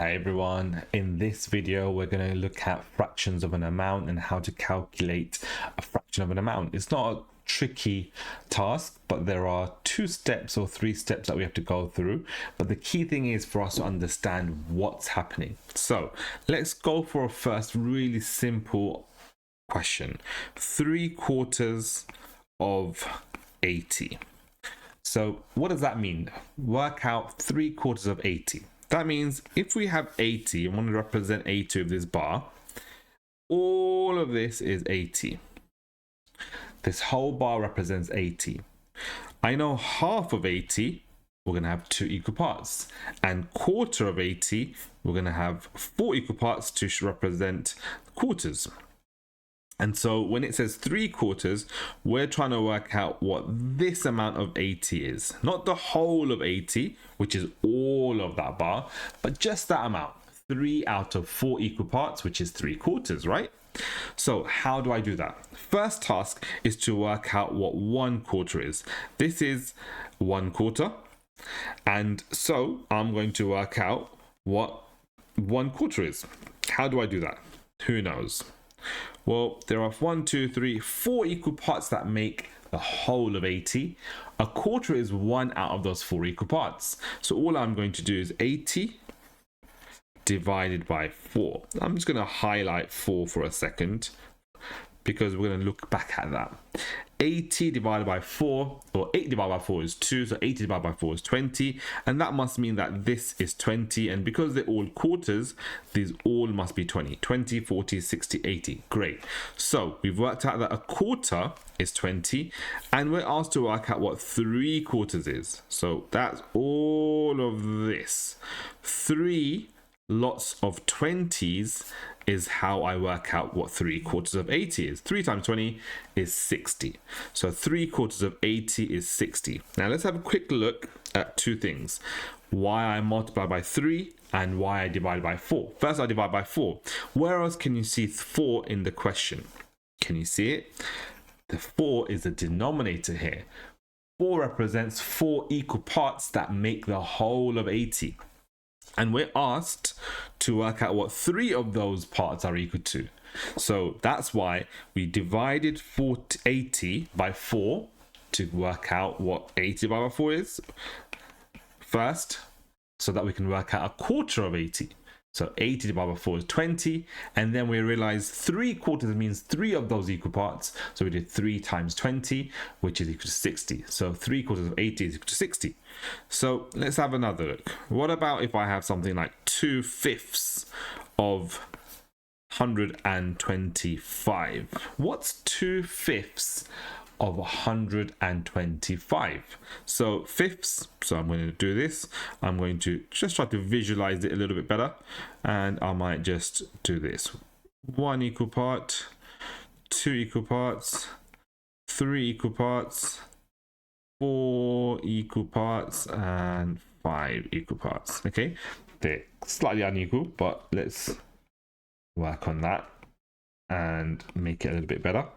Hi everyone, in this video we're going to look at fractions of an amount and how to calculate a fraction of an amount. It's not a tricky task, but there are 2 steps or 3 steps that we have to go through. But the key thing is for us to understand what's happening. So let's go for a first really simple question. 3/4 of 80. So what does that mean? Work out 3/4 of 80. That means if we have 80 and want to represent 80 of this bar, all of this is 80. This whole bar represents 80. I know half of 80, we're going to have 2 equal parts. And quarter of 80, we're going to have 4 equal parts to represent quarters. And so when it says 3/4, we're trying to work out what this amount of 80 is. Not the whole of 80, which is all of that bar, but just that amount. 3 out of 4 equal parts, which is 3/4, right? So how do I do that? First task is to work out what 1/4 is. This is 1/4. And so I'm going to work out what 1/4 is. How do I do that? Who knows? Well, there are 1, 2, 3, 4 equal parts that make the whole of 80. A quarter is 1 out of those 4 equal parts. So all I'm going to do is 80 divided by 4. I'm just going to highlight 4 for a second because we're going to look back at that. 80 divided by 4, or 8 divided by 4 is 2, so 80 divided by 4 is 20, and that must mean that this is 20, and because they're all quarters, these all must be 20. 20, 40, 60, 80. Great. So we've worked out that a quarter is 20, and we're asked to work out what 3/4 is. So that's all of this. 3 lots of 20s is how I work out what 3/4 of 80 is. 3 times 20 is 60. So 3/4 of 80 is 60. Now let's have a quick look at 2 things. Why I multiply by 3 and why I divide by 4. First I divide by 4. Where else can you see 4 in the question? Can you see it? The 4 is the denominator here. 4 represents 4 equal parts that make the whole of 80. And we're asked to work out what 3 of those parts are equal to. So that's why we divided 80 by 4 to work out what 80 by 4 is first, so that we can work out a quarter of 80. So 80 divided by 4 is 20, and then we realize 3/4 means 3 of those equal parts. So we did 3 times 20, which is equal to 60. So 3/4 of 80 is equal to 60. So let's have another look. What about if I have something like 2/5 of 125? What's 2/5 of 125? So fifths, so I'm going to do this. I'm going to just try to visualize it a little bit better, and I might just do this. 1 equal part, 2 equal parts, 3 equal parts, 4 equal parts, and 5 equal parts. Okay, they're slightly unequal, but let's work on that and make it a little bit better.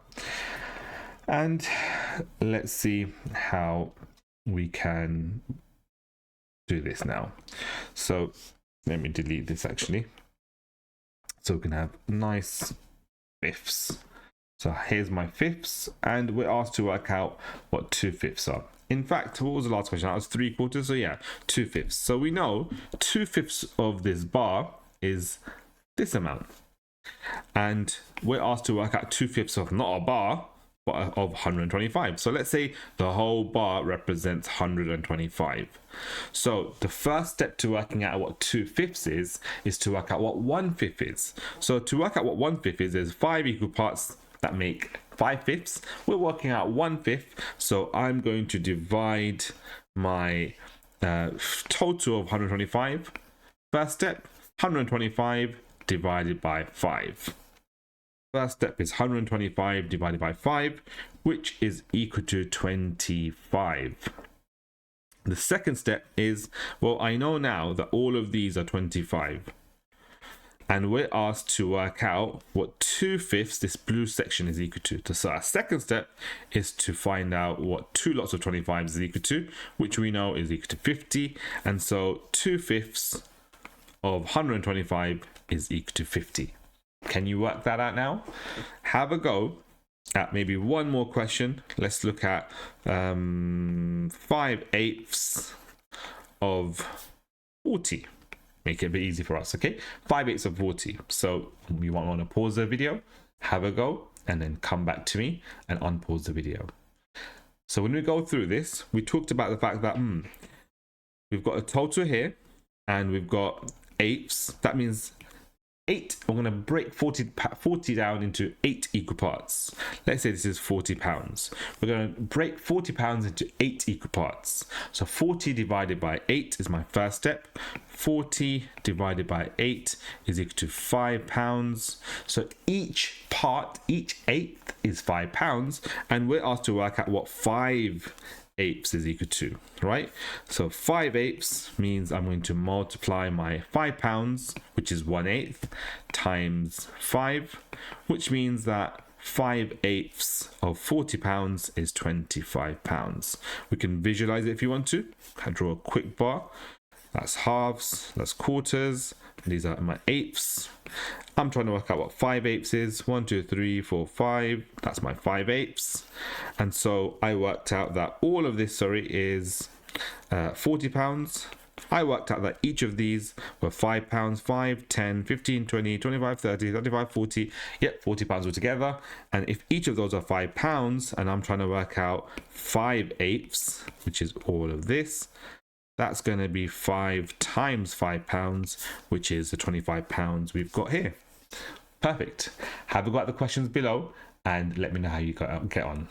And let's see how we can do this now. So let me delete this actually. So we can have nice fifths. So here's my fifths, and we're asked to work out what 2/5 are. In fact, what was the last question? That was 3/4. So yeah, 2/5. So we know 2/5 of this bar is this amount. And we're asked to work out 2/5 of not a bar, but of 125. So let's say the whole bar represents 125. So the first step to working out what 2/5 is to work out what 1/5 is. So to work out what 1/5 is, there's 5 equal parts that make 5/5. We're working out 1/5. So I'm going to divide my total of 125. First step, 125 divided by 5. First step is 125 divided by 5, which is equal to 25. The second step is, well, I know now that all of these are 25. And we're asked to work out what 2/5, this blue section, is equal to. So our second step is to find out what 2 lots of 25 is equal to, which we know is equal to 50. And so 2/5 of 125 is equal to 50. Can you work that out now? Have a go at maybe one more question. Let's look at 5/8 of 40. Make it a bit easy for us, okay? 5/8 of 40. So you want to pause the video, have a go, and then come back to me and unpause the video. So when we go through this, we talked about the fact that we've got a total here and we've got eighths. That means 8, we're going to break 40 down into 8 equal parts. Let's say this is £40. We're going to break £40 into 8 equal parts. So 40 divided by 8 is my first step. 40 divided by 8 is equal to £5. So each part, each eighth is £5, and we're asked to work out what 5/8 is equal to, right? So 5/8 means I'm going to multiply my £5, which is 1/8, times 5, which means that 5/8 of £40 is £25. We can visualize it if you want to. I draw a quick bar. That's halves, that's quarters, these are my eighths. I'm trying to work out what 5/8 is. 1, 2, 3, 4, 5. That's my 5/8. And so I worked out that all of this, is £40. I worked out that each of these were £5, 5, 10, 15, 20, 25, 30, 35, 40. Yep, £40 altogether. And if each of those are £5, and I'm trying to work out 5/8, which is all of this, that's going to be 5 times £5, which is the £25 we've got here. Perfect. Have a go at the questions below and let me know how you get on.